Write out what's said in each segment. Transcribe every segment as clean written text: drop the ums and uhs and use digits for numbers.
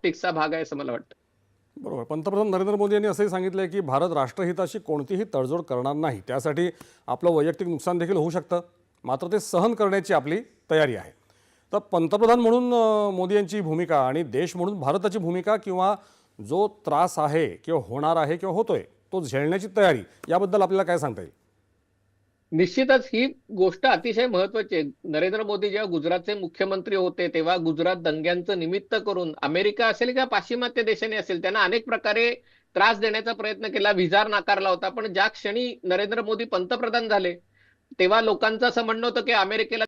टिकसा भाग आहे असं मला वाटतं. बरोबर. पंतप्रधान नरेंद्र मोदी यांनी असंही सांगितलंय की भारत राष्ट्रहिताशी कोणतीही तडजोड करणार नाही, त्यासाठी आपलं वैयक्तिक नुकसान देखील होऊ शकतं, मात्र ते सहन करण्याची आपली तयारी आहे. तर पंतप्रधान म्हणून मोदी यांची भूमिका आणि देश म्हणून भारताची भूमिका किंवा जो त्रास आहे किंवा होणार आहे किंवा होतोय तो झेलण्याची तयारी, याबद्दल आपल्याला काय सांगता येईल? निश्चितच ही गोष्ट अतिशय महत्वाची आहे. नरेंद्र मोदी जेव्हा गुजरातचे मुख्यमंत्री होते तेव्हा गुजरात दंग्यांचं निमित्त करून अमेरिका असेल किंवा पाश्चिमात्य देशाने असेल त्यांना अनेक प्रकारे त्रास देण्याचा प्रयत्न केला, व्हिसा नाकारला होता. पण ज्या क्षणी नरेंद्र मोदी पंतप्रधान झाले तेव्हा लोकांचं असं म्हणणं होतं की अमेरिकेला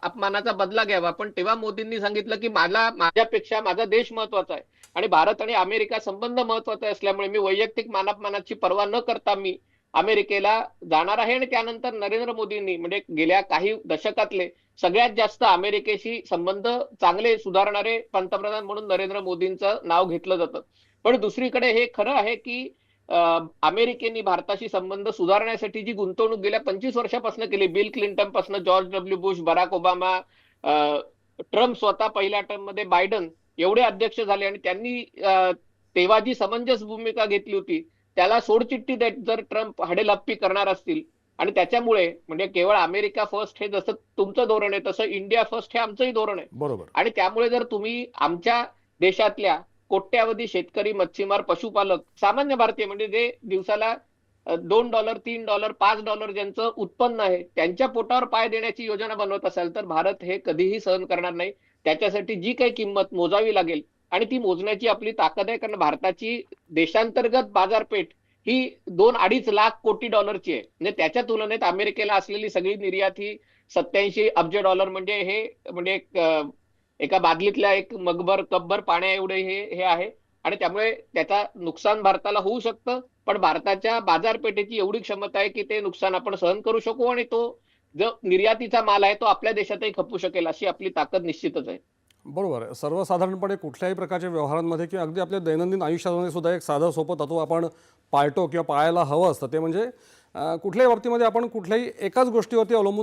अपमानाचा बदला घ्यावा, पण तेव्हा मोदींनी सांगितलं की मला माझ्यापेक्षा माझा देश महत्वाचा आहे आणि भारत आणि अमेरिका संबंध महत्वाचे असल्यामुळे मी वैयक्तिक मानापमानाची पर्वा न करता मी अमेरिकेला जाणार आहे. आणि त्यानंतर नरेंद्र मोदींनी म्हणजे गेल्या काही दशकातले सगळ्यात जास्त अमेरिकेशी संबंध चांगले सुधारणारे पंतप्रधान म्हणून नरेंद्र मोदींचं नाव घेतलं जातं. पण दुसरीकडे हे खरं आहे की अमेरिकेने भारताशी संबंध सुधारण्यासाठी जी गुंतवणूक गेल्या 25 वर्षापासून केली, बिल क्लिंटन पासून George W Bush, Barack Obama, Trump स्वतः पहिल्या टर्म मध्ये, बायडन एवढे अध्यक्ष झाले आणि त्यांनी तेव्हा जी समंजस भूमिका घेतली होती त्याला सोडचिठ्ठी देत जर ट्रम्प हडेलप्पी करणार असतील आणि त्याच्यामुळे म्हणजे केवळ अमेरिका फर्स्ट हे जसं तुमचं धोरण आहे तसं इंडिया फर्स्ट हे आमचंही धोरण आहे. बरोबर. आणि त्यामुळे जर तुम्ही आमच्या देशातल्या कोट्यावधी शेतकरी, मच्छीमार, पशुपालक, सामान्य भारतीय म्हणजे जे दिवसाला $2, $3, $5 ज्यांचं उत्पन्न आहे त्यांच्या पोटावर पाय देण्याची योजना बनवत असाल तर भारत हे कधीही सहन करणार नाही. त्याच्यासाठी जी काही किंमत मोजावी लागेल आणि ती मोजण्याची आपली ताकद आहे, कारण भारताची देशांतर्गत बाजारपेठ ही 2-2.5 लाख कोटी डॉलरची आहे. म्हणजे त्याच्या तुलनेत अमेरिकेला असलेली सगळी निर्यात ही 87 अब्ज डॉलर म्हणजे हे म्हणजे एका बादलीतल्या एक मगभर कपभर पाण्या एवढे हे आहे. आणि त्यामुळे त्याचा नुकसान भारताला होऊ शकतं, पण भारताच्या बाजारपेठेची एवढी क्षमता आहे की ते नुकसान आपण सहन करू शकू आणि तो जो निर्यातीचा माल आहे तो आपल्या देशातही खपू शकेल अशी आपली ताकद निश्चितच आहे. बरोबर आहे. सर्वसाधारणपणे कुठल्याही प्रकारच्या व्यवहारांमध्ये किंवा अगदी आपल्या दैनंदिन आयुष्यामध्ये सुद्धा एक साधं सोपं तत्व आपण पाळतो किंवा पाळायला हवं असतं, ते म्हणजे कुठल्याही बाबतीमध्ये आपण कुठल्याही एकाच गोष्टीवरती अवलंबून